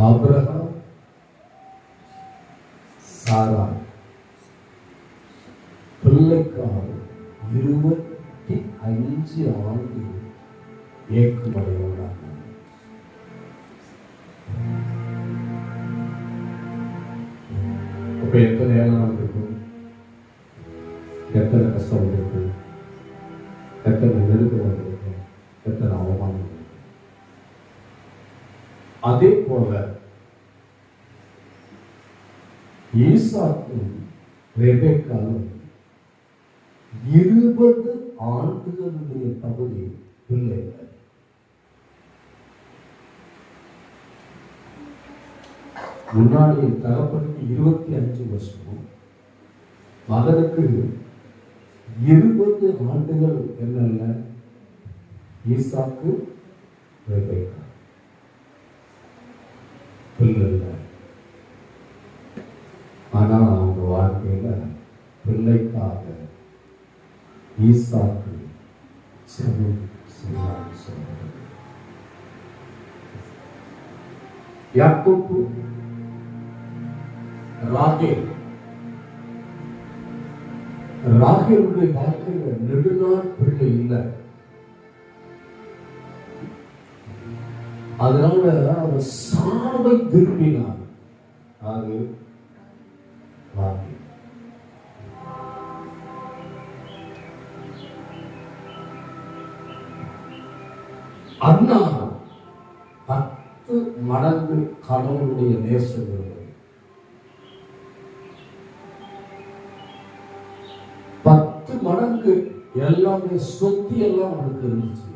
Abraham, சாரா பிள்ளைக்காக 25 ஆண்டு ஏக்குமடையோடாக. அப்ப எத்தனை ஏளனம் இருக்கும், எத்தனை கஷ்டம் இருக்கு, எத்தனை நெருக்கம் இருக்கு, எத்தனை அவமானம் இருக்கு. அதே போல ஈசாக்கும் ரெபெக்காவும் 20 ஆண்டுகளுடைய பகுதி பிள்ளைகள். முன்னாடி தகப்பனுக்கு 25 வருஷமும் மகனுக்கு 20 ஆண்டுகள். என்னல்ல, ஈசாக்கு ரெபெக்கா பிள்ளை. ஆனா அவங்க வாழ்க்கையில பிள்ளைக்காக ஈசாக்கு ஜெபம் செய்தான்னு சொல்றாரு. யாக்கோபு, ராகேலுடைய வாழ்க்கையில நெடுநாள் பிள்ளை இல்லை. அதனால அவர் சாவை விரும்பினார். அது ராகேல். அண்ணா 10 மடங்கு கடவுளுடைய நேசம் இருந்தது. 10 மடங்கு எல்லாமே சொத்தி எல்லாம் அவனுக்கு இருந்துச்சு.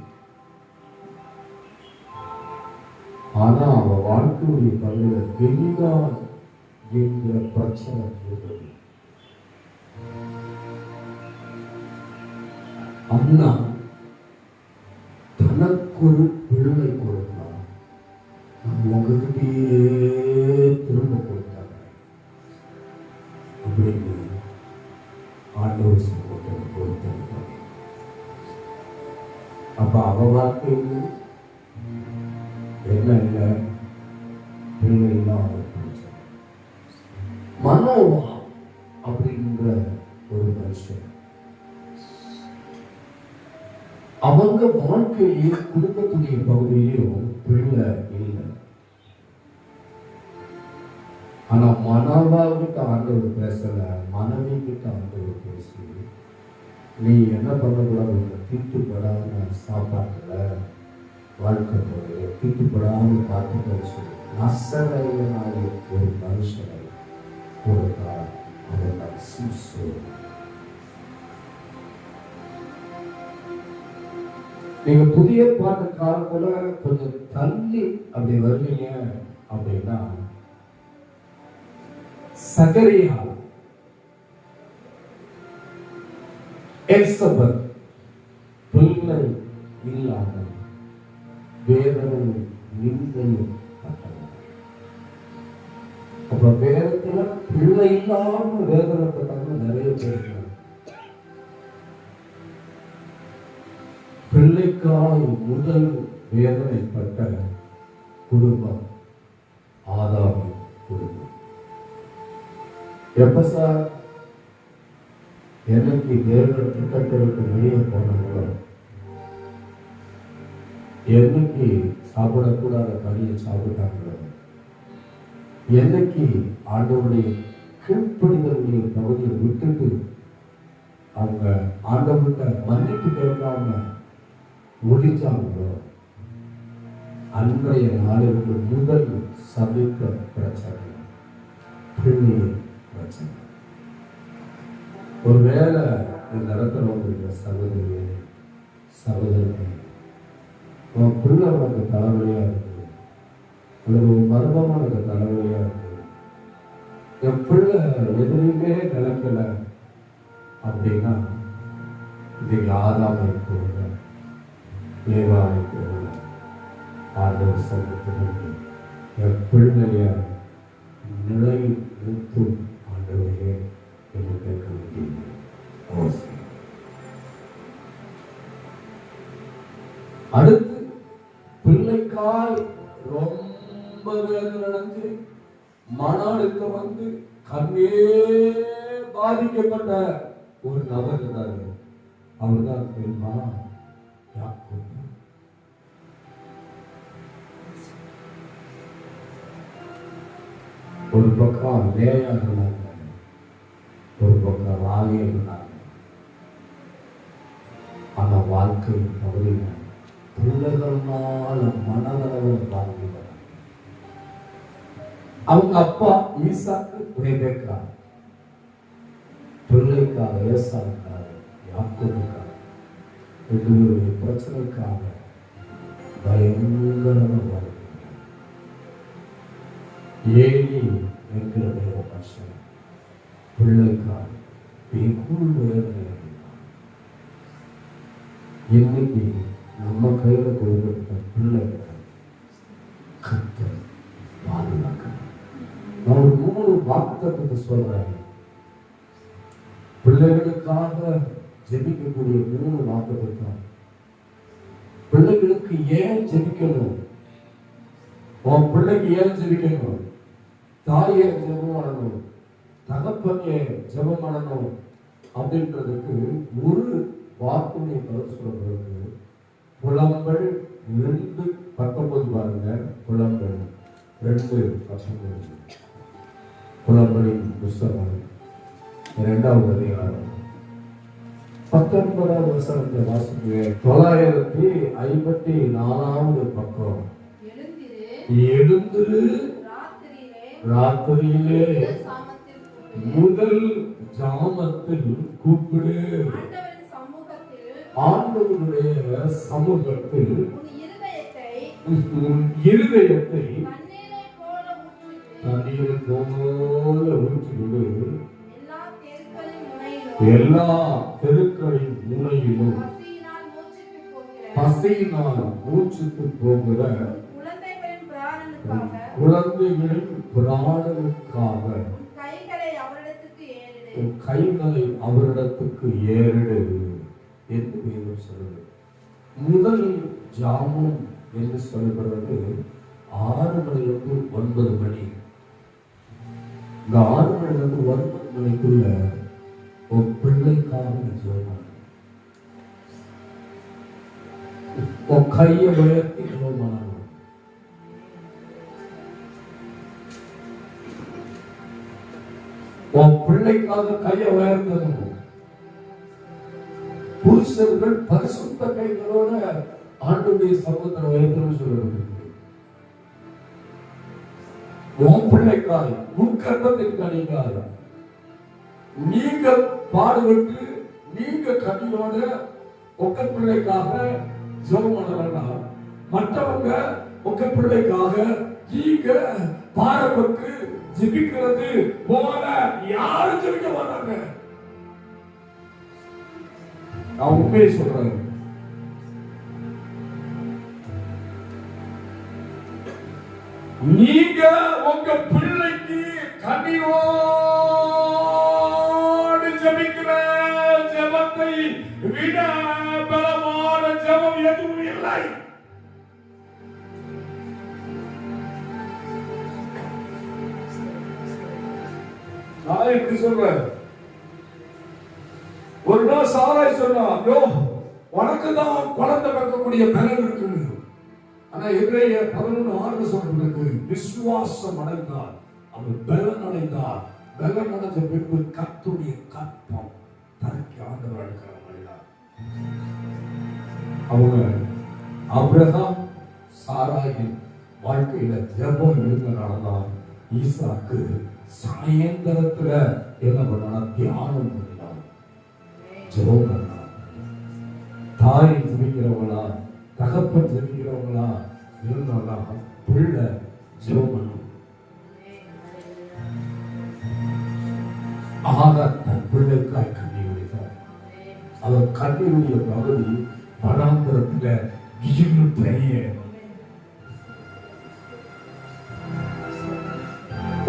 ஆனா அவ வாழ்க்கையுடைய பள்ளியில வெளியா என்கிற பிரச்சனை இருந்தது. அண்ணா தனக்கு ஒரு பிள்ளை கொடுத்தான், உங்ககிட்டே திரும்ப கொடுத்தாங்க அப்படின்னு ஆண்டவர் சமூகத்தை கொடுத்திருந்தாங்க. அப்ப அவ வாழ்க்கையில் என்ன இல்லை, பிள்ளை இல்லாம மனோவா அப்படின்ற ஒரு மனுஷன் அவங்க வாழ்க்கையிலேயே குடும்பத்துடைய பகுதியிலும் பிள்ளை இல்லை. ஆனா மனோவாவுக்கு ஆண்டவர் பேசல, மனைவி கிட்ட ஆண்டவர் பேசி, நீ என்ன பண்ணக்கூடாது, தீட்டுப்படாம சாப்பாட்டுல வாழ்க்கை முறையை தீட்டுப்படாம பார்த்துக்க சொல்லி நசரேயனாகிய ஒரு மனுஷனை கொடுத்தார். அவன் சிம்சோன். நீங்க புதிய பாட்டு காலத்துல கொஞ்சம் தள்ளி அப்படி வருவீங்க அப்படின்னா, சகரியா, எலிசபெத் பிள்ளை இல்லாமல் வேதனையும் நிந்தையும் பட்டனர். அப்ப வேதத்துல பிள்ளை இல்லாம வேதனைப்பட்டவங்க நிறைய பேர். பிள்ளைக்காய் முதல் வேதனைப்பட்ட குடும்பம் ஆதாமின் குடும்பம். எப்ப சார் என்னைக்கு தேவன் திட்டத்திற்கு வெளியே போனாங்களோ, என்னைக்கு சாப்பிடக்கூடாத கனியை சாப்பிட்டாங்களோ, என்னைக்கு ஆண்டவருடைய கீழ்ப்படிதலுடைய பகுதியை விட்டுட்டு அவங்க ஆண்டவர்கிட்ட மன்னிப்பு கேட்காம ஒழிச்சாங்களோ, அன்றைய நாளிற்கு முதல் சபித்த பிரச்சனை பிள்ளை பிரச்சனை. ஒருவேளை இந்த இடத்துல வந்துருக்க சகோதரியே சகோதரனே, உன் பிள்ளை உனக்கு தலைவலியா இருக்கு, அல்லது உன் மருமகன் உனக்கு தலைவலியா இருக்கு, என் பிள்ளை எதுலையுமே நிலக்கல அப்படின்னா, இன்னைக்கு ஆதாமை போல ஏவாமை போல ஆண்டவர் சமூகத்திற்கு என் பிள்ளைய நிலை நிறுத்தும் ஆண்டவரே என்று கேட்க வேண்டியது அவசியம். அடுத்து பிள்ளைக்காய் ரொம்ப ரொம்ப வேதனை அடைஞ்சு மன அழுத்தம் வந்து கண்ணே பாதிக்கப்பட்ட ஒரு நபர் இருந்தாரு. அவர்தான் தெரியுமா? யாக்கோபு. ஒரு பக்கம் லேயா இருந்தாங்க, ஒரு பக்கம் ராகியா இருந்தாங்க. ஆனா வாழ்க்கை பகுதியில பிள்ளைகளால மனதளவில் பாதிக்கப்பட்டாங்க. அவங்க அப்பா ஈசாக்கு ரெபெக்கா, பிள்ளைக்காக ஏசாவுக்காக யாக்கோபுக்காக ரெண்டு பிரச்சனைக்காக பயங்கரமாக ஏனி என்கிற தேவ பட்சம் பிள்ளைக்காக வெகு வேதனை. இன்னைக்கு நம்ம கையில கொடுக்கப்பட்ட பிள்ளைகளை கர்த்தர் பாதுகாக்க. நான் ஒரு 3 வாக்குத்தத்தத்தை சொல்றேன். பிள்ளைகளுக்காக ஜெபிக்கக்கூடிய 3 வாக்குத்தத்தம். பிள்ளைகளுக்கு ஏன் ஜெபிக்கணும்? உன் பிள்ளைக்கு ஏன் ஜெபிக்கணும்? தாயே ஜெபம் பண்ணணும், தகப்பனே ஜெபம் பண்ணணும் அப்படின்றதுக்கு ஒரு வாக்குனை கருத்து சொல்லப்படுறது. புலம்பல் 2:19 பாருங்க. புலம்பல் 2:19. புலம்பலின் புஸ்தகம் 2வது அதிகாரம் 19வது வசனத்தை வாசிக்கிறேன். 954வது பக்கம். எழுந்திரு, ராத்திரியிலே முதல் ஜாமத்தில் கூப்பிடு. ஆண்டவருடைய சமூகத்தில் இருதயத்தை தண்ணீரை போல ஊற்றிவிடு. எல்லா தெருக்களின் முனையிலும் பசியினால் மூச்சுக்கு போகிற குழந்தைகளின் பிராணனுக்காக கைகளை அவரிடத்துக்கு ஏறிடு என்று வேதம் சொல்லுது. முதல் ஜாமம் என்று சொல்லப்படுறது 6 மணிலிருந்து 9 மணி. இந்த 6 மணிலிருந்து 9 மணிக்குள்ள உன் பிள்ளைக்காக ஜெபம். உன் கையை உயர்த்தி ஜெபம் பண்ணணும். உன் பிள்ளைக்காக கையை உயர்த்தணும். புருஷர்கள் பரிசுத்த கைகளோட ஆண்டவருடைய சமூகத்தில் உயர்த்தணும் சொல்லுறது. உன் பிள்ளைக்காக, உட்கட்டத்தின் கனிக்காக நீங்க பாடுபட்டு நீங்க கனியோட உங்க பிள்ளைக்காக ஜெபம் பண்ணலாம். மற்றவங்க உங்க பிள்ளைக்காக நீங்க பாடுபட்டு ஜெபிக்கிறது போல யாரும் ஜெபிக்க மாட்டாங்க. நான் உண்மையை சொல்றேன். நீங்க உங்க பிள்ளைக்கு கண்ணீரோடு ஜெபிக்கிற ஜெபத்தை விட பலமான ஜெபம் எதுவும் இல்லை. நான் எப்படி சொல்றேன்? ஒரு நாள் சாராய் சொன்னா, ஐயோ உனக்கு தான் குழந்தை பிறக்கக்கூடிய பலன் இருக்கு. ஆனா எபிரேய 11:6 சொல்றது, விசுவாசம் அடைந்தார் அவர் பலன் அடைந்தார். பலன் அடைஞ்ச பின்பு கர்த்தருடைய கற்பம் தனக்கு ஆண்டவர் அடைக்கிறார். அவங்க ஆபிரகாம் சாராயின் வாழ்க்கையில ஜெபம் இருந்தனாலதான் ஈசாக்கு சாயந்தரத்துல என்ன பண்ணா தியானம் பண்ணினார், ஜெபம் பண்ணார். தாய் ஜெபிக்கிறவங்களா தகப்பன் ஜெபிக்கிறவங்களா இருந்தாலும் பிள்ளை ஜெபம் பண்ணும். ஆக தன் பிள்ளைக்காய் கண்ணீர் வடித்தார். அவர் கண்ணீருடைய பகுதி வனாந்தரத்துல பெரிய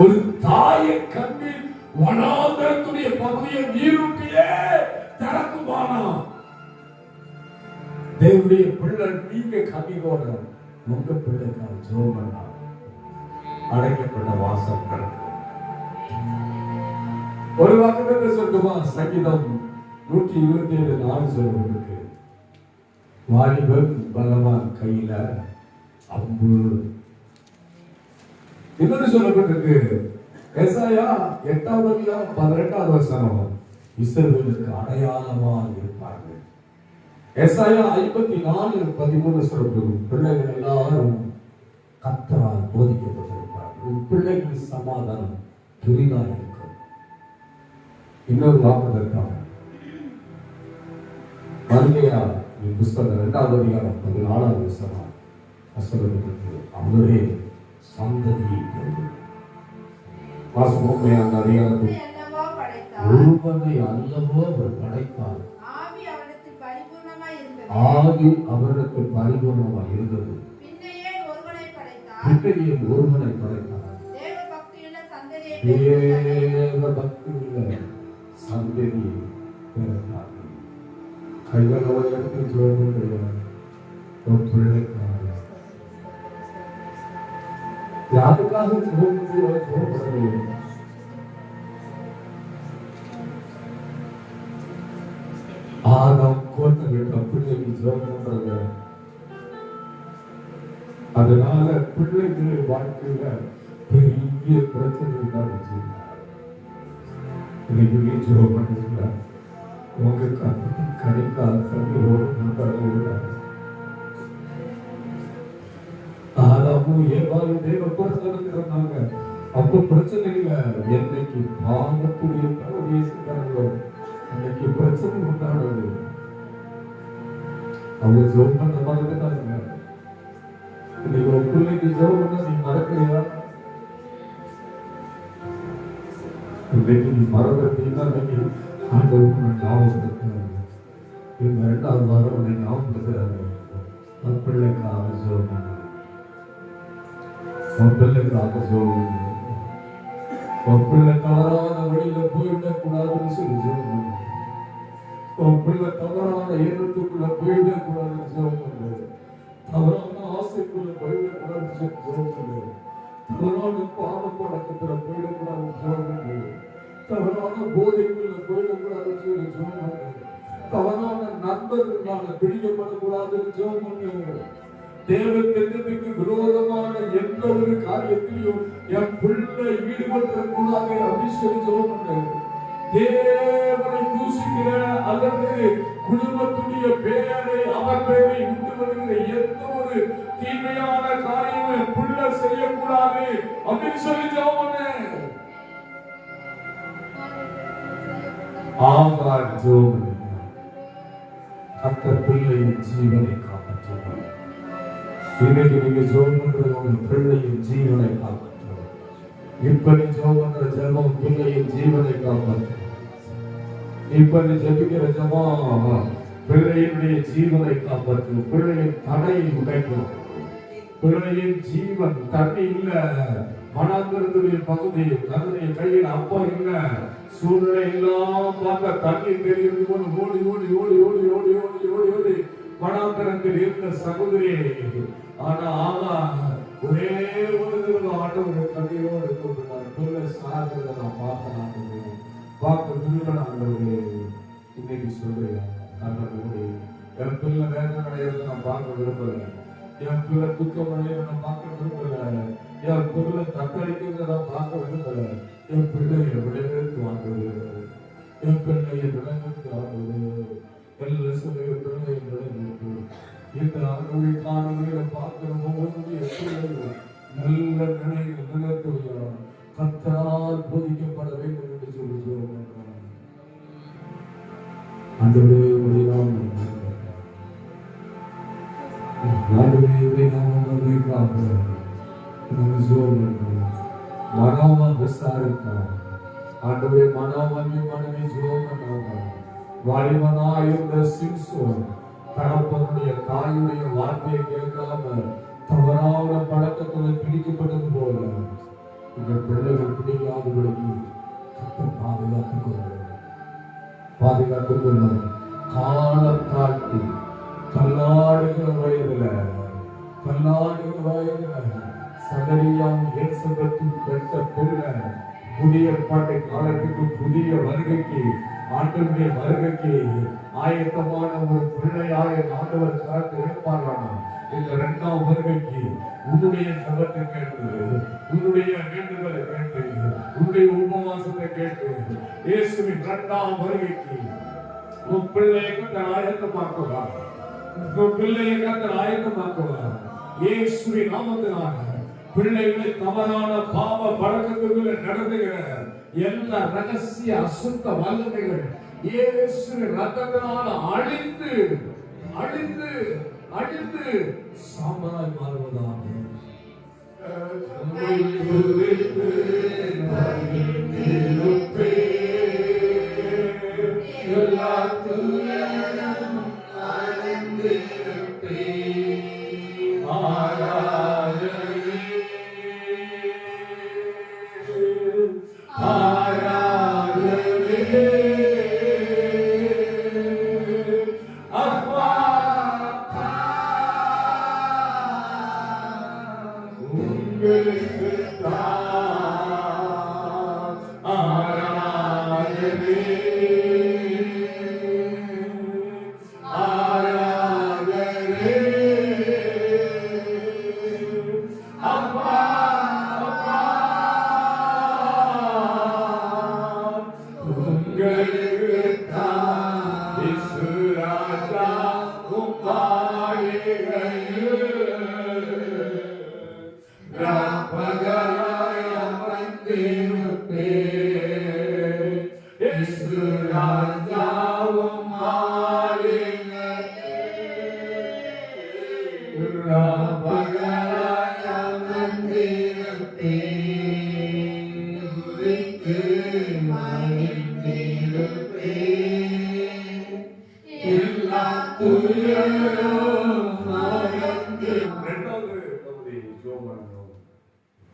ஒரு தாயை கண்ணீர் வனாந்தரத்துடைய பகுதியை நீரூட்டியே திறக்குமானா? தேவனுடைய பிள்ளை நீங்க கண்ணீரோட உங்க பிள்ளைக்காக ஜெபம் பண்ணலாம். அடைக்கப்பட்ட வாசல் திறக்கும். ஒரு வாக்குத்தத்தை சொல்லுமா? சங்கீதம் 127:4 சொல்லப்பட்டிருக்கு. வாலிபன் பலவான் கையில அம்பு. இன்னொரு சொல்லப்பட்டிருக்கு ஏசாயா 8:12 இஸ்ரவேலுக்கு அடையாளமா இருப்பார்கள். ஏசாயா 54:13 சொல்லப்படும். பிள்ளைகள் எல்லாரும் கர்த்தரால் போதிக்கப்பட்டிருப்பார்கள். பிள்ளைகள் சமாதானம் பெரிதா இருக்கும். இன்னொரு வாக்குத்தத்தம் மல்கியா புஸ்தகம் 2:14 அவரே சந்ததியை வாசமே அந்த அதிகாரத்தில் ஒருவனை அல்லவோ அவர் படைத்தார். ஆவி அவரிடத்தில் பரிபூர்ணமாய் இருந்தது. பின்னையே ஒருவனை படைத்தார். தேவ பக்தியுள்ள சந்ததியை பிறந்தார். கைகளை எடுத்து ஜோதிய பிள்ளைக்காக யாருக்காக ஜோதிய ஆதாம் கோத்தங்கிட்ட பிள்ளைக்கு ஜோதின்றது. அதனால பிள்ளைகள் வாழ்க்கையில பெரிய பிரச்சனை தான் இன்னைக்கு ஜோம் பண்ணுங்க. உங்க கடைக்கால் தண்ணீரோடு ஆதாமும் ஏவாளும் தேவ கொடுத்திருந்தாங்க. அப்ப பிரச்சனை இல்லை. என்னைக்கு பாவத்துடைய தவறோ அன்னைக்கு பிரச்சனை உண்டானது. அவங்க ஜோம் பண்ண மறந்துட்டாங்க. இன்னைக்கு ஒரு பிள்ளைக்கு ஜோம் பண்ண நீ மறக்கிறியா? இன்னைக்கு நீ மறந்துட்டீங்கன்னா ஆண்டவருக்கு ஞாபகப்படுத்துறாங்க. இந்த 2வது வாரம் உன்னை ஞாபகப்படுத்துறாங்க. உன் பிள்ளைக்காக ஜோம் பண்ணு. உன் பிள்ளைக்காக ஜோம் பண்ணு. உன் பிள்ளை தவறான வழியில போயிடக்கூடாதுன்னு சொல்லி ஜோம் பண்ணு. உன் பிள்ளை தவறான எண்ணத்துக்குள்ள போயிடக்கூடாதுன்னு ஜோம் பண்ணு. தவறான ஆசைக்குள்ள போயிடக்கூடாதுன்னு சொல்லி ஜோம் பண்ணு. தவறான பாவ பழக்கத்துல போயிடக்கூடாதுன்னு ஜோம் பண்ணு. தவறான போதைக்குள்ள போயிடக்கூடாதுன்னு சொல்லி ஜோம் பண்ணு. தவறான நண்பர்களால பிடிக்கப்படக்கூடாதுன்னு ஜோம் பண்ணு. தேவ திட்டத்துக்கு விரோதமான எந்த ஒரு காரியத்திலையும் என் பிள்ளை ஈடுபடக்கூடாது அப்படின்னு சொல்லி ஜோம் பண்ணு. தேவனை தூசிக்கிற அல்லது குடும்பத்துடைய பெயரை அவர் பெயரை உண்டு வருகிற எந்த ஒரு தீமையான காரியமும் பிள்ளை செய்யக்கூடாது அப்படின்னு சொல்லி ஜோம் பண்ணு. ஆகார் ஜோம் பண்ணு. கர்த்தர் பிள்ளையின் ஜீவனை காப்பாற்றுவார். இன்னைக்கு நீங்க ஜோம் பண்றது உங்க பிள்ளையின் ஜீவனை காப்பாற்றுவார். இப்ப நீ ஜோம் பண்ற ஜெபம் பிள்ளையின் ஜீவனை காப்பாற்றுவார். இப்ப நீ ஜெபிக்கிற ஜெபம் பிள்ளையினுடைய ஜீவனை காப்பாற்றும். பிள்ளையின் தடையை உடைக்கும். பிள்ளையின் ஜீவன் தண்ணி இல்ல, மனாந்திரத்துடைய பகுதி தன்னுடைய கையில் அப்பா இல்ல, சூழ்நிலை எல்லாம் பார்க்க தண்ணீர் தெரியுது போல ஓடி ஓடி ஓடி ஓடி ஓடி ஓடி ஓடி ஓடி மனாந்திரத்தில் இருந்த சகோதரி. ஆனா ஆனா ஒரே ஒரு ஆண்டவர் கண்ணீரோடு கொண்டார். பிள்ளை சாகிறத நான் பார்க்க திருமணம் இன்னைக்கு சொல்றேன். என் பிள்ளை வேதனை அடையிறத நான் பார்க்க விரும்பல. என் பிள்ளை துக்கம் அடையிறத நான் பார்க்க விரும்பல. என் பிள்ளை தத்தளிக்கிறத நான் பார்க்க விரும்பல. என் பிள்ளைய விளைவிற்கு வாங்குவது, என் பிள்ளைய விளைவிற்கு வாங்குவது, எல்லா சிலைய பிள்ளைய விளைவிற்கு இந்த அணுவை காணொலியில பார்க்கிற ஒவ்வொருடைய பிள்ளைகள் நல்ல நிலையில் நிலத்துவையா கர்த்தரால் போதிக்கப்பட வேண்டும் என்று சொல்லி சொல்லுவாங்க. ஆண்டவரே நாம் மனோமா விசாரித்தா ஆண்டவரே மனோமி மனமே ஜோமனோமா வாலிபனா இருந்த சிம்சோன் தகப்பனுடைய தாயுடைய வார்த்தையை கேட்காம தவறான பழக்கத்தில் பிடிக்கப்பட்டது போல இந்த பிள்ளைகள் பிடிக்காதபடிக்கு பாதுகாத்துக் கொள்ள காலம் தாழ்த்தி தள்ளாடுகிற வயதுல சகரியாம் எலிசபெத்தும் பெற்ற பிள்ளை புதிய ஏற்பாட்டு காலத்துக்கு புதிய வருகைக்கு ஆண்டவருடைய வருகைக்கு ஆயத்தமான ஒரு பிள்ளையாக ஆண்டவர் காத்து இருப்பார்களா? இந்த இரண்டாம் வருகைக்கு உன்னுடைய ஜபத்தை கேட்டு, உன்னுடைய வேண்டுதலை கேட்டு, உன்னுடைய உபவாசத்தை கேட்டு, இயேசுவின் இரண்டாம் வருகைக்கு உன் பிள்ளையை கர்த்தர் ஆயத்தமாக்குவார். உன் பிள்ளையை கர்த்தர் ஆயத்தமாக்குவார். இயேசுவின் நாமத்தினால பிள்ளைகளை தவறான பாவ பழக்கத்துக்குள்ள நடந்துகிற எல்லா ரகசிய அசுத்த வல்லமைகள் இயேசுவின் ரத்தத்தினால அழிந்து அழிந்து அழிந்து சாம்பலாய் மாறுவதாக.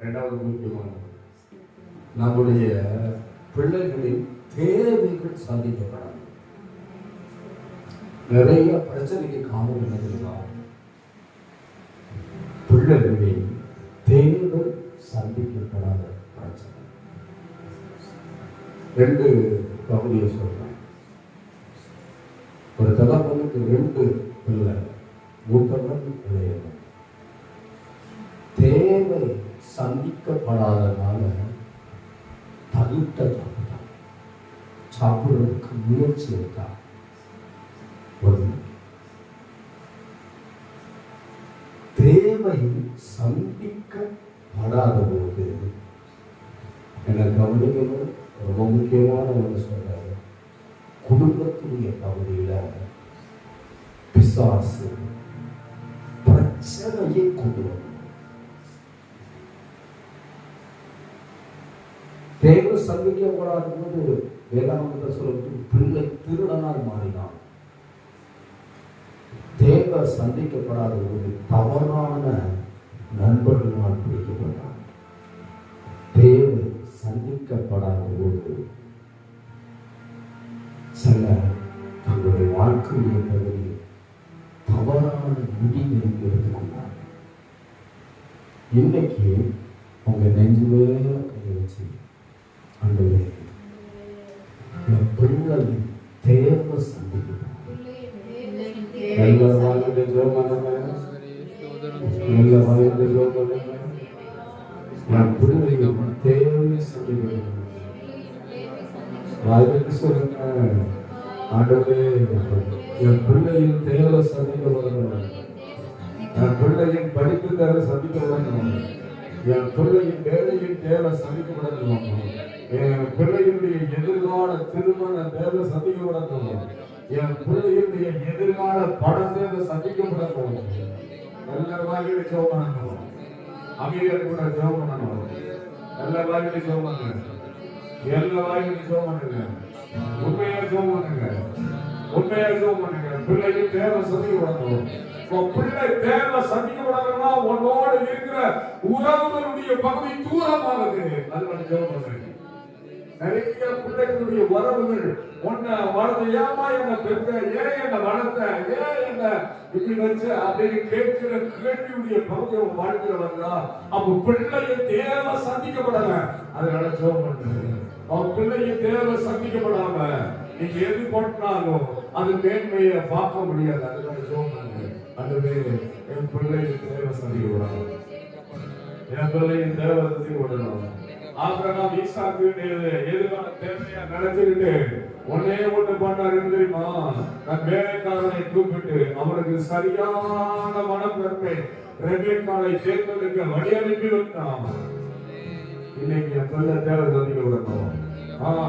இரண்டாவது முக்கியமான நம்முடைய பிள்ளைகளின் தேவைகள் சாதிக்கப்படாது. நிறைய பிரச்சனைக்கு காரணம் என்ன தெரியுமா? பிள்ளைகளின் தேவை சந்திக்கப்படாத பிரச்சனை. ரெண்டு பகுதியை சொல்றேன். ஒரு தகவலுக்கு ரெண்டு பிள்ளை, மூத்தவன் இளையவன். தேவை சந்திக்கப்படாதனால தகுத்த சாப்பிடுறதுக்கு முயற்சி எடுத்தா. தேவை சந்திக்கப்படாத போது என்ன கவனிக்கணும். ரொம்ப முக்கியமான ஒன்று சொல்றாரு. குடும்பத்துடைய பகுதியில பிசாசு பிரச்சனையை கொண்டு வரும். தேவை சந்திக்கப்படாத போது வேதாந்தத்தை சொல்ல பிள்ளை திருடனாய் மாறினான். தேவை சந்திக்கப்படாத போது தவறான நண்பர்களால் பிடிக்கப்பட்டான். தேவை சந்திக்கப்படாத போது சில தங்களுடைய வாழ்க்கையை பகுதி தவறான முடிவை எடுத்துக்கொண்டார். இன்னைக்கு உங்க நெஞ்சு வேலை கையை வச்சு ஆண்டவரே என் பிள்ளைகளின் தேவை சந்திக்கணும். நல்ல வாழ்க்கை ஜெபம் பண்ணுங்க. நல்ல வாழ்க்கை ஜெபம் பண்ணுங்க. என் பிள்ளைகளின் தேவை சந்திக்கணும். வாழ்க்கை சொல்லுங்க. ஆண்டவரே என் பிள்ளையின் தேவை சந்திக்கப்படணும். என் பிள்ளையின் படிப்பு தேவை சந்திக்கப்படணும். என் பிள்ளையின் வேலையின் தேவை சந்திக்கப்படணும். என் பிள்ளையுடைய எதிர்கால திருமண தேவை சந்திக்கப்படணும். என் பிள்ளையுடைய எதிர்கால பண தேவை சந்திக்கப்படணும். நல்ல வாயில ஜெபம் பண்ணணும். அமீரர் கூட ஜெபம் பண்ணணும். நல்ல வாயில ஜெபம் பண்ணுங்க. எல்லா வாயில ஜெபம் பண்ணுங்க. உண்மையா ஜெபம் பண்ணுங்க. உண்மையா ஜெபம் பண்ணுங்க. பிள்ளையின் தேவை சந்திக்கப்படணும். பிள்ளை தேவை சந்திக்கப்படணும்னா உன்னோடு இருக்கிற உறவுகளுடைய பகுதி தூரமானது. அது ஜெபம் பண்ணுங்க. நிறைய பிள்ளைகளுடைய உறவுகள் ஒன்ன வளர்ந்து ஏமா என்ன பெற்ற, ஏன் என்ன வளர்த்த, ஏன் என்ன இப்படி வச்ச அப்படின்னு கேட்கிற கேள்வியுடைய பகுதி உங்க வாழ்க்கையில வந்தா அப்ப பிள்ளைய தேவை சந்திக்கப்படல. அதனால ஜெபம் பண்ணுங்க. அவன் பிள்ளைய தேவை சந்திக்கப்படாம நீங்க எது போட்டாலும் அது மேன்மையை பார்க்க முடியாது. அதனால ஜெபம் பண்ணுங்க. அதுவே என் பிள்ளைய தேவை சந்திக்கப்படாம, என் பிள்ளையின் தேவை சந்திக்கப்படணும். ஆபிரகாம் ஈசாக்கு எதிரான தேவையா நினைச்சுக்கிட்டு ஒன்னே ஒன்று பண்ணாரு தெரியுமா? நான் வேலைக்காரனை கூப்பிட்டு அவனுக்கு சரியான மனப்பெருமை ரெபேக்காளை தேர்ந்தெடுக்க வழி அனுப்பி வைத்தான். இன்னைக்கு என் பிள்ளை தேவை சந்திக்கப்படணும்.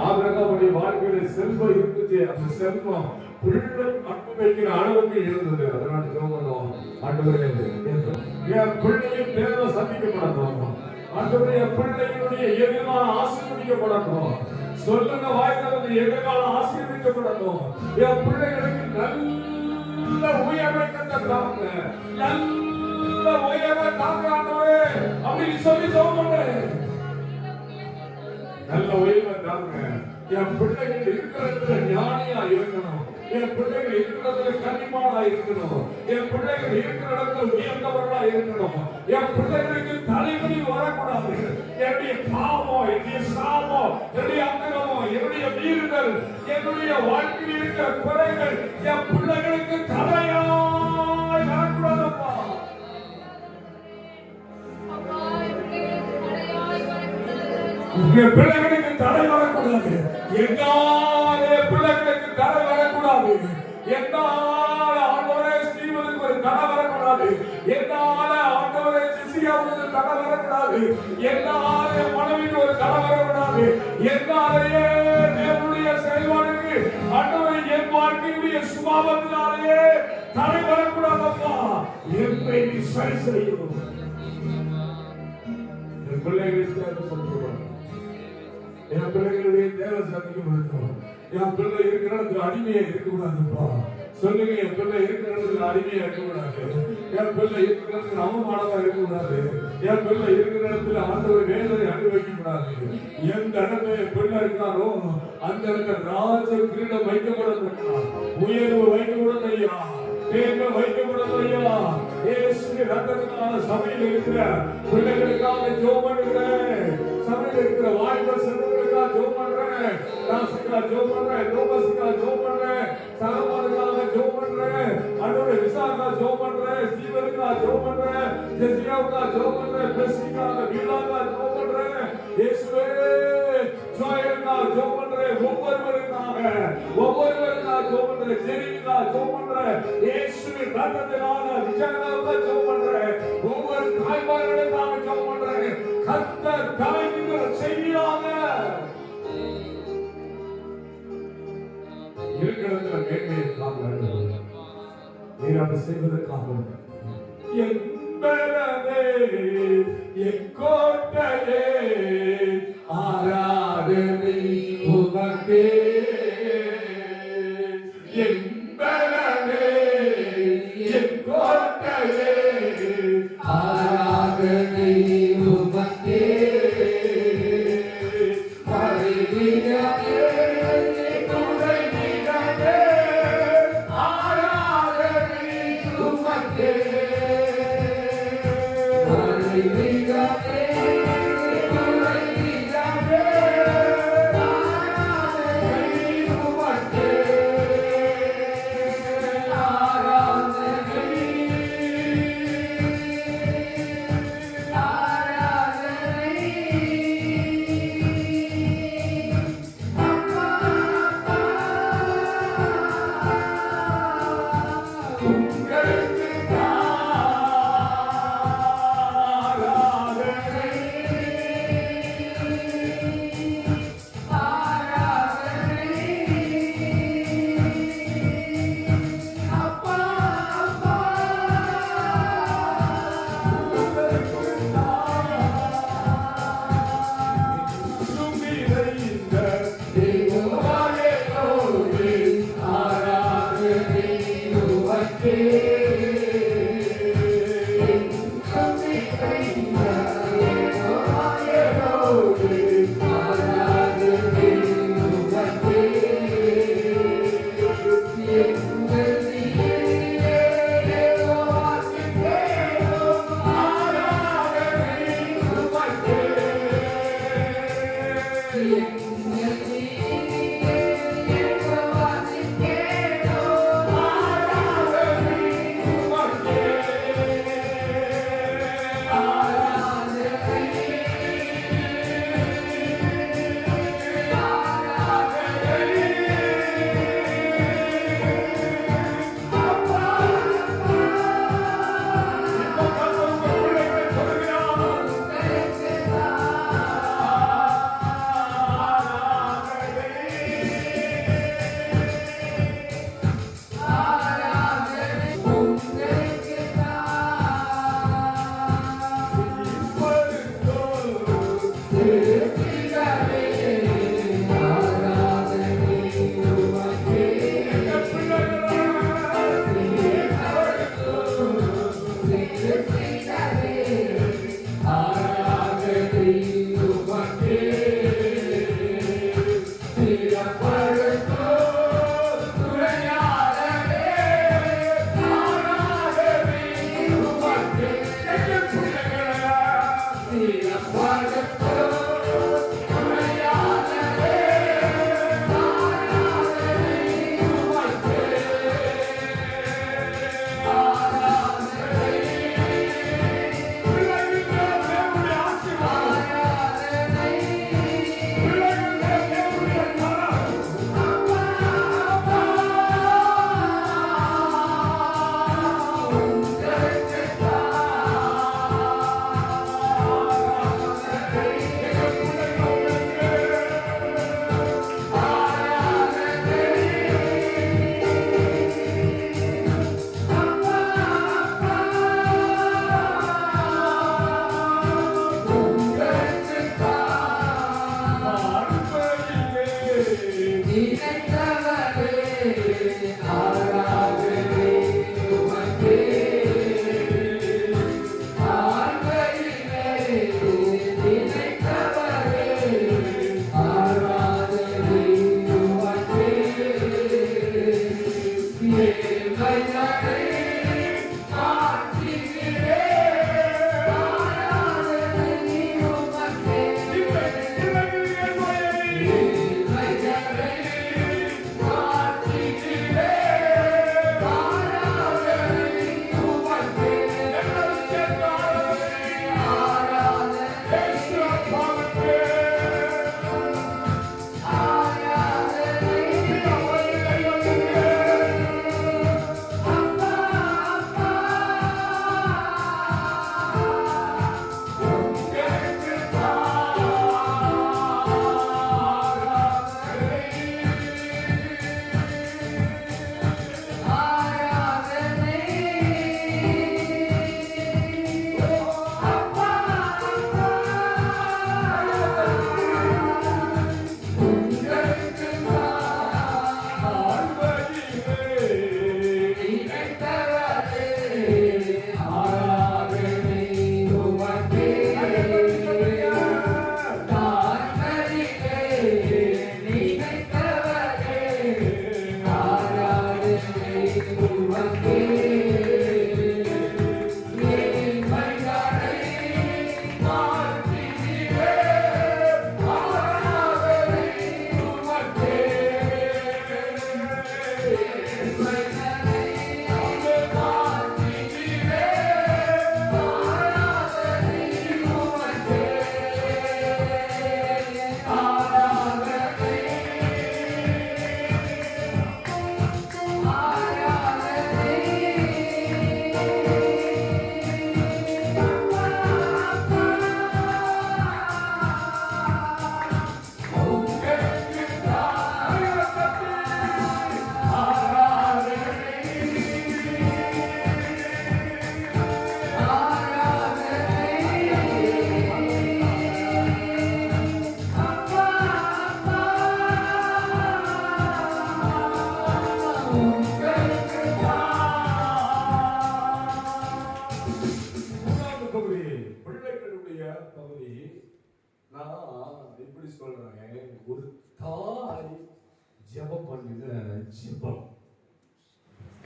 ஆபிரகாமுடைய வாழ்க்கையில செல்வம் இருந்துச்சு. அந்த செல்வம் பிள்ளை அன்பு வைக்கிற அளவுக்கு இருந்தது. அதனால ஜெபம் ஆண்டவரே என் பிள்ளையின் தேவை சந்திக்கப்படணும். ஆண்டவரே பிள்ளைகளுடைய எதிர்காலம் ஆசீர்வதிக்கப்படணும். சொல்லுங்க வாய்க்கிறது எதிர்காலம் ஆசீர்வதிக்கப்படணும். என் பிள்ளைகளுக்கு நல்ல உயர்வை தாங்க, நல்ல உயர்வை தாங்க ஆண்டவரே அப்படின்னு சொல்லி சொல்லுங்க. நல்ல உயர்வை தாங்க. என் பிள்ளைகள் இருக்கிறதுல ஞானியா இருக்கணும். என் பிள்ளைகள் இருக்கிறதுல கனிமானா இருக்கணும். என் பிள்ளைகள் இருக்கிற இடத்துல உயர்ந்தவர்களா இருக்கணும். என் பிள்ளைகளுக்கு தலைவலி வரக்கூடாது. என்னுடைய பாவம், என்னுடைய சாபம், என்னுடைய அக்கிரமம், என்னுடைய மீறுதல், என்னுடைய வாழ்க்கையில் இருக்கிற குறைகள் என் பிள்ளைகளுக்கு தலையாய் வரக்கூடாதப்பா. பிள்ளைகளுக்கு தடை வரக்கூடாது. என்னால பிள்ளைகளுக்கு தடை வரக்கூடாது. என்னால ஆண்டவரே ஸ்ரீவனுக்கு ஒரு தடை வரக்கூடாது. என்னால ஆண்டவரே சிசியாவுக்கு தடை வரக்கூடாது. என்னால மனைவிக்கு ஒரு தடை வரக்கூடாது. என்னாலேயே தேவனுடைய செயல்பாடுக்கு ஆண்டவரே என் வாழ்க்கையுடைய சுபாவத்தினாலேயே தடை வரக்கூடாதப்பா. என்னை நீ சரி செய்யணும். என் பிள்ளைகளுக்கு சொல்லுவாங்க. என் பிள்ளைகளுடைய தேவை சந்திக்கப்படணும். என் பிள்ளை இருக்கிற இடத்துல அடிமையா இருக்கக்கூடாதுப்பா. சொல்லுங்க, என் பிள்ளை இருக்கிற இடத்துல அடிமையா இருக்கக்கூடாது. என் பிள்ளை இருக்கிற இடத்துல அவமானமா இருக்கக்கூடாது. என் பிள்ளை இருக்கிற இடத்துல ஆண்டவர் வேதனை அனுபவிக்க கூடாது. எந்த இடத்துல என் பிள்ளை இருக்காரோ அந்த இடத்துல ராஜ கிரீடம் வைக்கப்படணும். உயர்வு வைக்கப்படணும் ஐயா. வைக்கப்படணும் ஐயா. இயேசுவின் ரத்தத்தினால சபையில் இருக்கிற பிள்ளைகளுக்காக ஜெபம் பண்ணுகிறேன். சபையில் இருக்கிற வாலிபர் செல்வங்களுக்காக ஜெபம் பண்றேன். ராசிக்காக ஜெபம் பண்றேன். லோகஸுக்காக ஜெபம் பண்றேன். சகோதரர்களுக்காக ஜெபம் பண்றேன். அன்னோட விசாக்காக ஜெபம் பண்றேன். ஸ்டீவனுக்காக ஜெபம் பண்றேன். ஜெசியாவுக்காக ஜெபம் பண்றேன். பிளஸிக்காக வீலாக்காக ஜெபம் பண்றேன். இயேசுவே ஜோயலுக்காக ஜெபம் பண்றேன். ஒவ்வொருவருக்காக ஜெபம் பண்றேன். ஜெரிக்காக ஜெபம் பண்றேன். இயேசுவின் ரத்தத்தினால விஜயனாவுக்காக ஜெபம் பண்றேன். ஒவ்வொரு தாய்மார்களுக்காக ஜெபம் பண்றேன். கர்த்தர் தலைவிக்கிற செய்தியாக இருக்கிறதுல மேன்மையை காண்க. நீர் அதை செய்வதற்காக என் பலமே, என் கோட்டையே, ஆராதனை உமக்கே. என் பலமே, என் கோட்டையே, ஆராதனை உமக்கே. ஆராதனை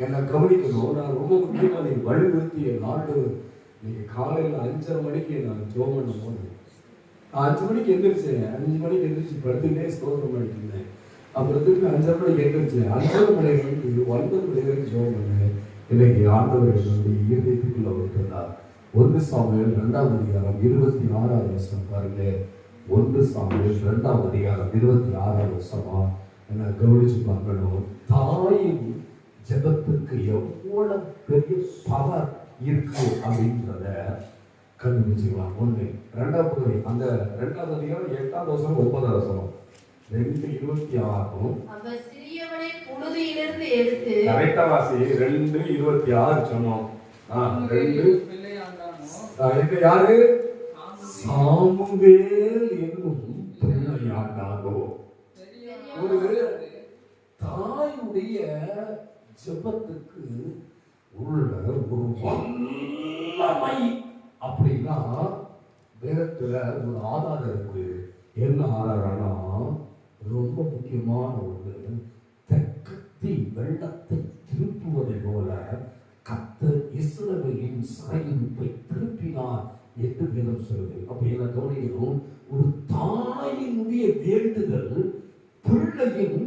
என்ன கவனிக்கணும். நான் ரொம்ப முக்கியமா நீங்க வலியுறுத்திய நாடு நீங்க காலையில் 5:30 மணிக்கு நான் ஜோம் பண்ணும் போது 5 மணிக்கு எந்திரிச்சேன். 5 மணிக்கு எந்திரிச்சு படுத்துக்கிட்டே ஸ்தோத்திரம் பண்ணிட்டு இருந்தேன். அப்புறம் திருப்பி 5:30 மணிக்கு எந்திரிச்சேன். 5:30 மணி வரைக்கும் 9 மணி வரைக்கும் ஜோம் பண்ணேன். இன்னைக்கு ஆண்டவர் என்னுடைய இருதயத்துக்குள்ள விட்டுள்ளார். 1 சாமுவேல் 2ஆம் அதிகாரம் 26ஆவது வசனம் பாருங்க. 1 சாமுவேல் 2ஆம் அதிகாரம் 26ஆவது வசனமா என்ன கவனிச்சு பார்க்கணும். தாயின் ஜெபத்துக்கு எவ்வளவு பெரிய பவர் இருக்கு அப்படின்றத கண்டுபிடிச்சுக்கலாம். 1 2 அந்த 2ஆவது அதிகாரம் 8ஆவது வசனம் 9ஆவது வசனம் 2:26 அவர் சிறியவனை புழுதியிலிருந்து எடுத்து கரெக்டா வாசி 2:26 சொன்னோம். 2 யாரு சாமுவேல் என்னும் பிள்ளையாண்டாரோ. ஒரு தாயுடைய ஜெபத்துக்கு உள்ள ஒரு வல்லமை அப்படின்னா வேதத்துல ஒரு ஆதாரம் இருக்கு. என்ன ஆதாரம்னா ரொம்ப முக்கியமான ஒன்று, தெற்கத்தி வெள்ளத்தை திருப்புவதை போல கர்த்தர் இஸ்ரவேலின் சிறையிருப்பை திருப்பினார் என்று வேதம் சொல்லுது. அப்ப என்ன கவனிக்கணும், ஒரு தாயினுடைய வேண்டுதல் பிள்ளையின்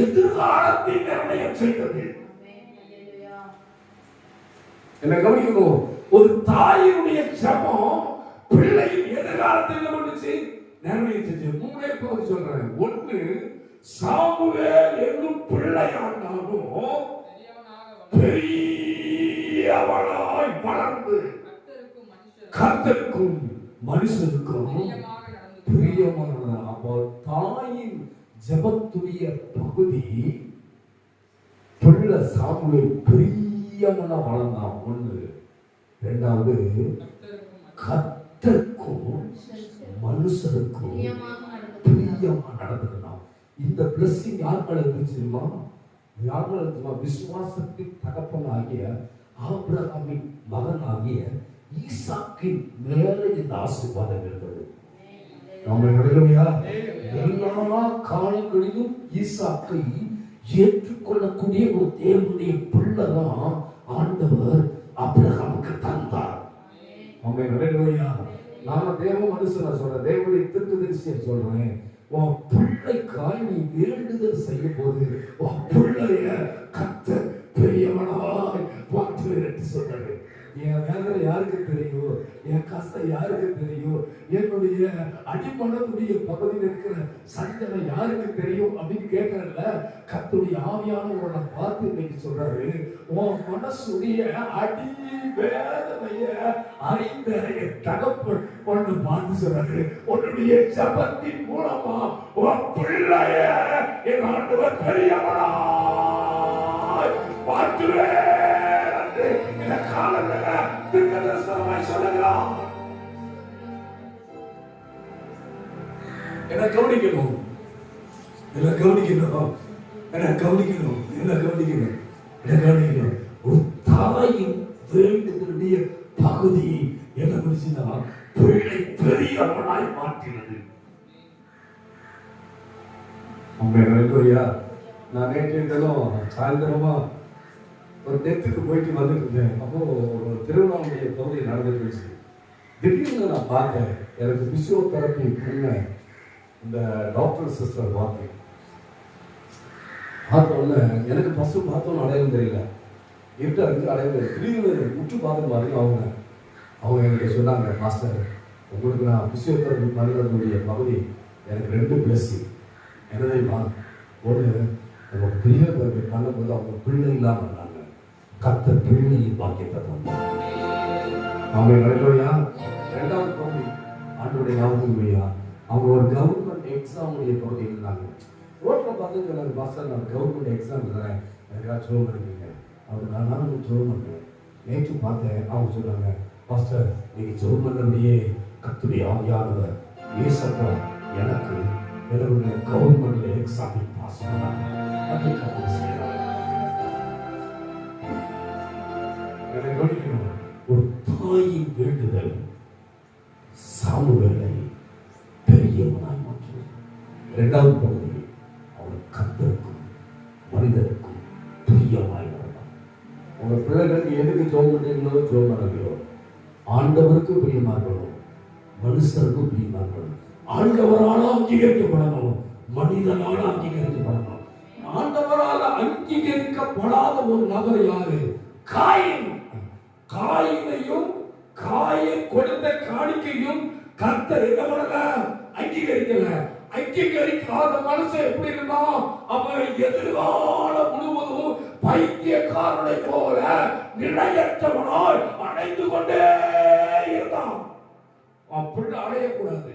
எதிர்காலத்தை நிர்ணயம் செய்தது. என்ன கவனிக்கணும், ஒரு தாயினுடைய ஜெபம் பிள்ளையின் எதிர்காலத்தை என்ன பண்ணுச்சு, நிர்ணயம் செஞ்சு. மூணே பகுதி சொல்றேன். ஒன்று, சாமுவேல் என்னும் பிள்ளையாண்டாலும் பெரியவனாய் வளர்ந்து கர்த்தருக்கும் மனுஷனுக்கும் பிரியமான. அப்போ தாயின் ஜெபத்துடைய பகுதி பிள்ளை சாமுவேல் பிரியமான வளர்ந்தான். ஒன்று. இரண்டாவது, கர்த்தருக்கும் மனுஷனுக்கும் பிரியமா நடந்துக்கணும். இந்த பிளஸிங் யார் மேல இருந்துச்சுமா? யார் மேல இருந்துமா? விசுவாசத்தின் தகப்பனாகிய ஆபிரகாமின் மகனாகிய ஈசாக்கின் மேல இந்த ஆசீர்வாதம் இருந்தது. எல்லா காலங்களிலும் ஈசாக்கை ஏற்றுக்கொள்ளக்கூடிய ஒரு தேவனுடைய பிள்ளைதான் ஆண்டவர் ஆபிரகாமுக்கு தந்தார். நாம தேவ மனுஷனை சொல்றேன், தேவனுடைய தீர்க்கதரிசியை சொல்றேன். உன் பிள்ளைக்காய் நீ வேண்டுதல் செய்யும் போது உன் பிள்ளைய கர்த்தர் பெரியவனாய் மாற்றுவேன் என்று சொன்னாரு. என் வேதனை யாருக்கு தெரியும், என் கஷ்டம் யாருக்கு தெரியும், என்னுடைய அடிமனதுடைய பகுதியில் இருக்கிற சஞ்சனை யாருக்கு தெரியும் அப்படின்னு கேட்கறதுல கர்த்தருடைய ஆவியானவரை பார்த்து இன்னைக்கு சொல்றாரு, உன் மனசுடைய அடி வேதனைய அறிந்த என் தகப்பன் ஒன்று பார்த்து சொல்றாரு, உன்னுடைய ஜபத்தின் மூலமா உன் பிள்ளைய என் ஆண்டவர் பெரியவனாய் மாற்றுவேன். என்ன கவனிக்கணும், என்ன கவனிக்கணும், என்ன கவனிக்கணும், என்ன கவனிக்கணும், என்ன கவனிக்கணும். ஒரு தாயின் வேண்டுதலுடைய பகுதி என்ன முடிச்சுன்னா பிள்ளை பெரியவனாய் மாற்றினது. நான் நேற்று தினம் சாயந்தரமா ஒரு டெத்துக்கு போயிட்டு வந்துட்டு இருந்தேன். அப்போ ஒரு திருவிழாவுடைய பகுதி நடந்துருச்சு. திடீர்னு நான் பார்த்தேன், எனக்கு பிசியோதெரப்பி பண்ண இந்த டாக்டர் சிஸ்டர் பார்த்தேன். பார்த்தோன்னே எனக்கு ஃபஸ்ட்டு பார்த்தோன்னு அடையாளம் தெரியல, இருட்டா இருந்து அடையாளம் தெரியல. திடீர்னு முற்று பார்த்த மாதிரி அவங்க என்கிட்ட சொன்னாங்க, மாஸ்டர் உங்களுக்கு நான் பிசியோதெரப்பி பண்ணுறதுடைய பகுதி எனக்கு 2 பிளஸ்ஸிங் என்ன தெரியுமா? ஒன்று, நம்ம பிசியோதெரப்பி பண்ணும்போது அவங்க பிள்ளை இல்லாமல் இருந்தாங்க, கர்த்தர் பிள்ளையின் பாக்கியத்தை தந்தார். அவங்க நடைமுறையா. இரண்டாவது பகுதி ஆண்டுடைய ஞாபகமையா, அவங்க ஒரு கவர்மெண்ட் எக்ஸாமுடைய பகுதி இருந்தாங்க. ரோட்ல பார்த்து சொன்னாங்க, மாஸ்டர் நான் கவர்மெண்ட் எக்ஸாம் இருக்கிறேன், எனக்காக ஜோம் பண்ணிக்கீங்க. அவங்க நானும் ஜோம் பண்ணுறேன். நேற்று பார்த்தேன், அவங்க சொன்னாங்க, மாஸ்டர் நீங்கள் ஜோம் பண்ணபடியே கர்த்தருடைய ஆவியானவர் ஏசப்பா எனக்கு என்னுடைய கவர்மெண்ட்ல எக்ஸாமில் பாஸ் பண்ணாங்க. அதுக்காக செய்யறாங்க. ஒரு தாயின் வேண்டுதல் சாமுவேலை பெரியவனாய் மாற்றியது. இரண்டாவது பகுதி, அவர் கர்த்தருக்கும் மனிதனுக்கும் பிரியமாய் நடந்தார். உங்க பிள்ளைகளுக்கு எதுக்கு ஜெபம் பண்றீங்களோ ஜெபம் பண்ணலையோ, ஆண்டவருக்கு பிரியமா இருக்கணும், மனுஷருக்கும் பிரியமா இருக்கணும். ஆண்டவரால் அங்கீகரிக்கப்படணும், மனிதனால அங்கீகரிக்கப்படணும். ஆண்டவரால் அங்கீகரிக்கப்படாத ஒரு நபர் யாரு? காயின். காயினையும் காயின் கொடுத்த காணிக்கையும் கர்த்தர் என்ன பண்ணல? அங்கீகரிக்கல. அங்கீகரிக்காத மனுஷன் எப்படி இருந்தான்? அவன் எதிர்காலம் முழுவதும் பைத்தியக்காரனை போல நிலையற்றவனாய் அடைந்து கொண்டே இருந்தான். அப்படி அடையக்கூடாது.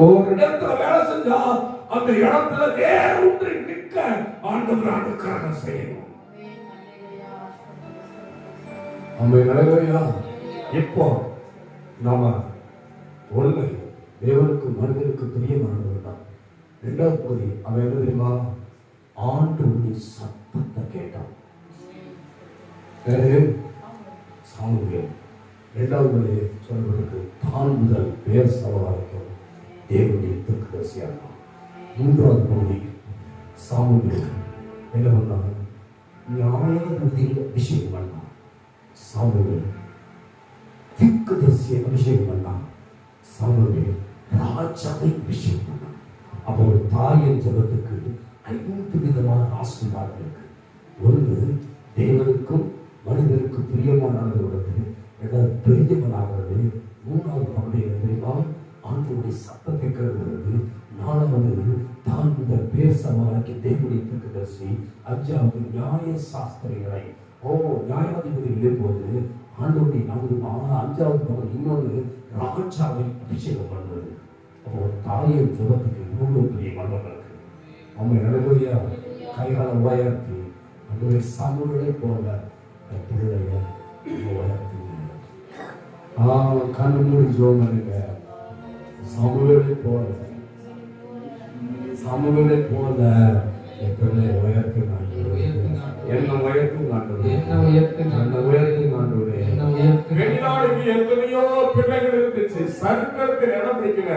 ஒரு இடத்துல வேலை செஞ்சா அந்த இடத்துல வேற ஒன்று நிற்க ஆண்டவர் அனுக்கிரகம் செய்யணும். அம்மே நலவையா இப்போ நாம ஒண்ணு தேவனுக்கு மனிதனுக்கு பிரியமானவர் தான். இரண்டாவது பகுதி அவன் என்ன தெரியுமா? ஆண்டவருடைய சத்தத்தை கேட்டான். சாமுவேல் இரண்டாவது பகுதி சொல்லப்பட்டிருக்கு. தான் முதல் பேர் சபை வரைக்கும் தேவனுடைய தீர்க்கதரிசியா இருந்தான். மூன்றாவது பகுதி சாமுவேல் என்ன பண்ணாங்க? நியாயாதிபதியில் அபிஷேகம் பண்ணான். சாமுவேல் தீர்க்கதரிசியை அபிஷேகம் பண்ணான். சாமுவேல் ராஜாவை அபிஷேகம் பண்ணான். அப்போ ஒரு தாயின் ஜபத்துக்கு 5 விதமான ஆசீர்வாதம் இருக்கு. ஒன்று, தேவனுக்கும் மனிதனுக்கும் பிரியமானது, ஏதாவது பெரியவனாகிறது. மூணாவது பகுதி என்ன தெரியுமா? ஆண்டவருடைய சத்தத்தை கேட்கிறது. நாலாவது, தான் முதல் பேர் சமாளிக்க தேவனுடைய தீர்க்கதரிசி. அஞ்சாவது, நியாய சாஸ்திரிகளை நியாயாதிபதி இல்லைம்போது ஆண்டவருடைய நாமம். அஞ்சாவது பகுதி இன்னொன்று, ராஜாவை அபிஷேகம் பண்ணுவது. அப்போ தாயின் ஜபத்துக்கு இவ்வளவு பெரிய மரணம் இருக்கு. அவங்க நிலைமையா கைகால உயர்த்தி அந்த சாமுவேலை போல பிள்ளைய உயர்த்தி கண்ணு மூடி ஜோம் பண்ணுங்க. சாமுவேலை போல என் பிள்ளைய உயர்த்தி என்ன உயர்த்தி வெளிநாடுக்கு எத்தனையோ பிள்ளைகள் இருந்துச்சு. சரித்திரத்தில் இடம் பிடிக்கல.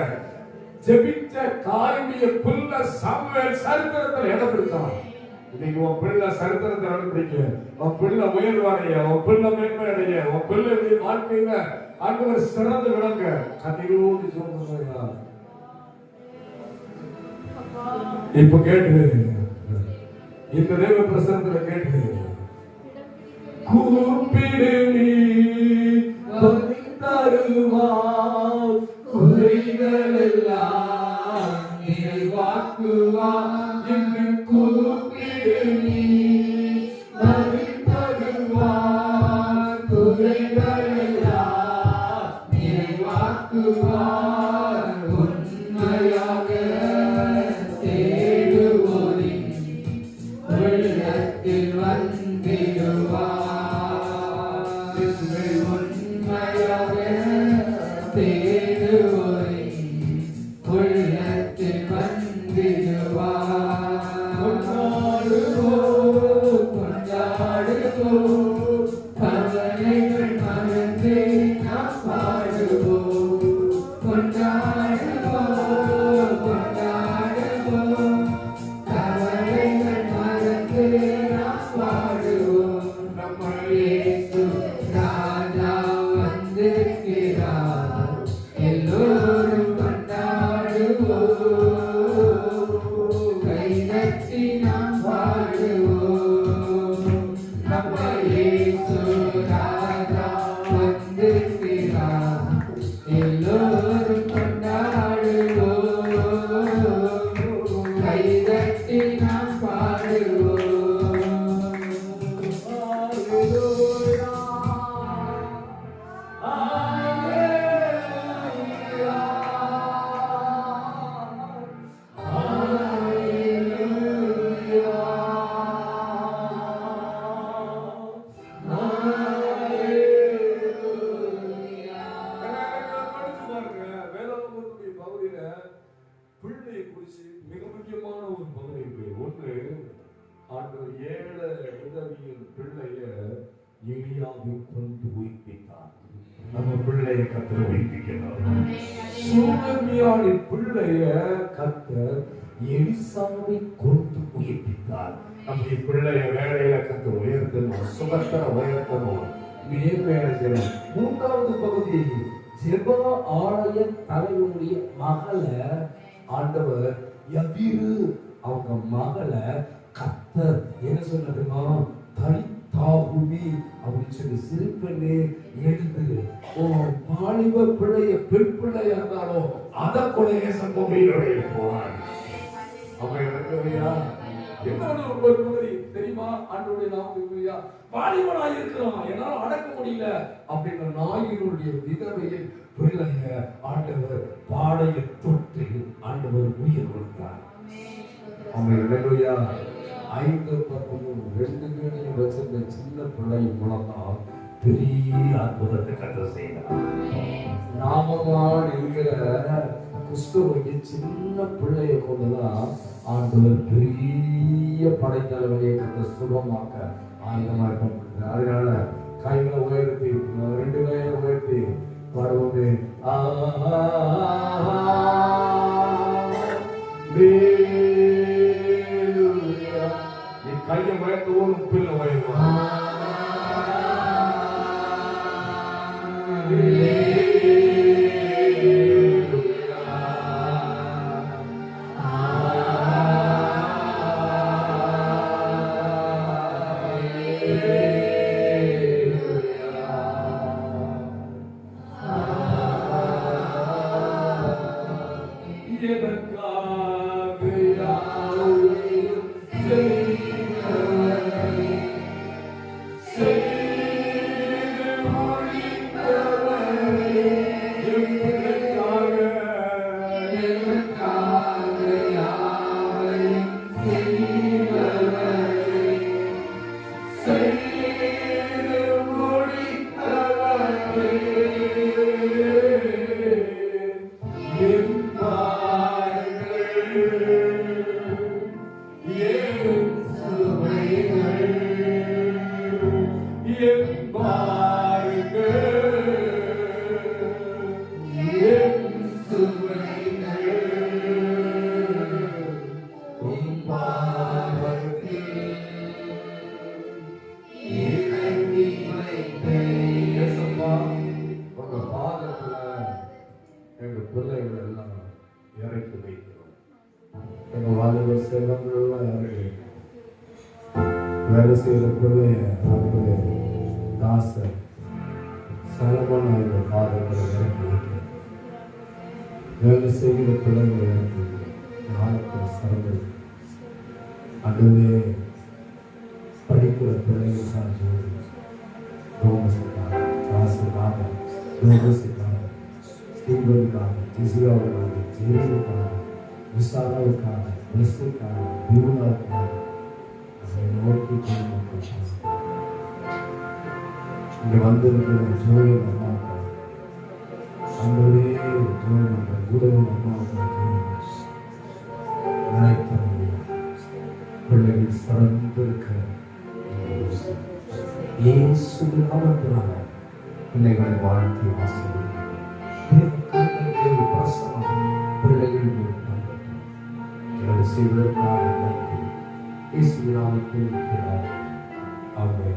ஜெபிச்ச தாயுடைய பிள்ளை சாமுவேல் சரித்திரத்தில் இடம் பிடிச்சான். இன்னைக்கு உன் பிள்ளை சரித்திரத்தில் இடம் பிடிக்க, உன் பிள்ளை உயர்வாடைய, உன் பிள்ளை மேன்மையடைய, உன் பிள்ளைடைய வாழ்க்கையில ஆண்டவர் சிறந்து விளங்க கண்ணீரோடு சொல்லுங்க. இப்ப கேட்டு இந்த தேவ பிரசனத்துல கேட்டு கூப்பிடு நீ தருவாய் குறைகள் எல்லாம் நிறைவாக்குவாய் என்று கூப்பிடு நீ தருவாய் குறைகள் எல்லாம் நிறைவாக்குவாய் உண்மையாக தேடுவோரின் உள்ளத்தில் வந்திடுவாய் உண்மையாக தேடுவோரின் உள்ளத்தில் வந்திடுவாய். கொண்டாடுவோம் கவலைகள் மறந்து நாம் பாடுவோம். கொண்டாடுவோம் கவலைகள் மறந்து நாம் பாடுவோம். நம்ம இயேசு ராஜா வந்திருக்கிறார். எல்லோரும் கொண்டாடுவோம். கைதட்டி நாம் பாடுவோம். நம்ம இயேசு ராஜா வந்திருக்கிறார். எல்லோரும் கொண்டாடுவோம். கைதட்டி நாம் பாடுவோம். பிள்ளையை குறித்து மிக முக்கியமான ஒரு பகுதி இருக்கு. ஒன்று, ஆண்டவர் 7 விதவியின் பிள்ளைய எலியாவை கொண்டு உயிர்ப்பித்தார். நம்ம பிள்ளைய கர்த்தர் உயிர்ப்பிக்கிறார். சூனமியாவின் பிள்ளைய கர்த்தர் எலிசாவை கொண்டு உயிர்ப்பித்தார். நம்முடைய பிள்ளைய வேலையில கர்த்தர் உயர்த்தணும், சுகத்தர உயர்த்தணும், மேன்மேல செய்யணும். மூன்றாவது பகுதி, ஜெப ஆலய தலைவனுடைய மகளை ஆண்டவர் யபீரு அவங்க மகளை கர்த்தர் என்ன சொன்னதுமா தலித்தாகுமி அப்படின்னு சொல்லி சிறுப்பெண்ணே எழுந்து வாலிப பிள்ளைய பெண் பிள்ளையா இருந்தாலும் அதை கொலைய சம்பவம் போவான். தெரியுமா? ஆண்டவருடைய நாமத்துக்கு வாலிபனா இருக்கிறான், என்னால அடக்க முடியல அப்படின்ற நாயினுடைய விதவையில் பிள்ளைய ஆண்டவர் பாடைய தொட்டு ஆண்டவர் உயிர் கொடுத்தார். அவங்க 5 பக்கமும் 2 கேணியும் வச்சிருந்த சின்ன பிள்ளை மூலமா பெரிய அற்புதத்தை கர்த்தர் செய்தார். நாமமான் இருக்கிற குஷ்டரோகி சின்ன பிள்ளையை கொண்டுதான் ஆண்டவர் பெரிய படைத்தலைவரையை கர்த்தர் சுகமாக்க ஆயுதமாக பயன்படுத்துகிறார். அதனால கைகளை உயர்த்தி 2 கையை உயர்த்தி பாடுவோமே. நீ கையை உயர்த்துவோம், பிள்ளை உயர்த்துவோம். பிள்ளைகள் எல்லாம் இறக்கி வைக்கிறோம். எங்க வாலிபர் செல்வங்கள்லாம் இறக்கி வேலை செய்கிற பிள்ளைய தாசர் சலமான பாதங்களை இறக்கி வைக்கிறோம். வேலை செய்கிற பிள்ளைகளை இறக்கி வைக்கிறோம். ஆழத்தில் சரங்கள் அதுவே படிக்கிற பிள்ளைகள் தான் தோமசுக்காக தாசுக்காக தோமசுக்காக ஸ்ரீபதிக்காக ஜிசியாவுக்காக ஜெயிலுக்காக விசாலாவுக்காக பிளஸுக்காக பியூலாவுக்காக அதை நோக்கி இங்கே வந்திருக்கிற ஜோயல் அம்மாவுக்காக அன்பரே ஜோயல் அம்மா குருவின் அம்மாவுக்காக நினைத்த பிள்ளைகள் சிறந்திருக்க இயேசுவின் நாமத்தினால பிள்ளைகளை வாழ்த்தி ஆசீர்வதிக்கிறேன். பிள்ளைகள் செய்வதற்காக நன்றி. இயேசுவின் நாமத்தில் ஆமென்.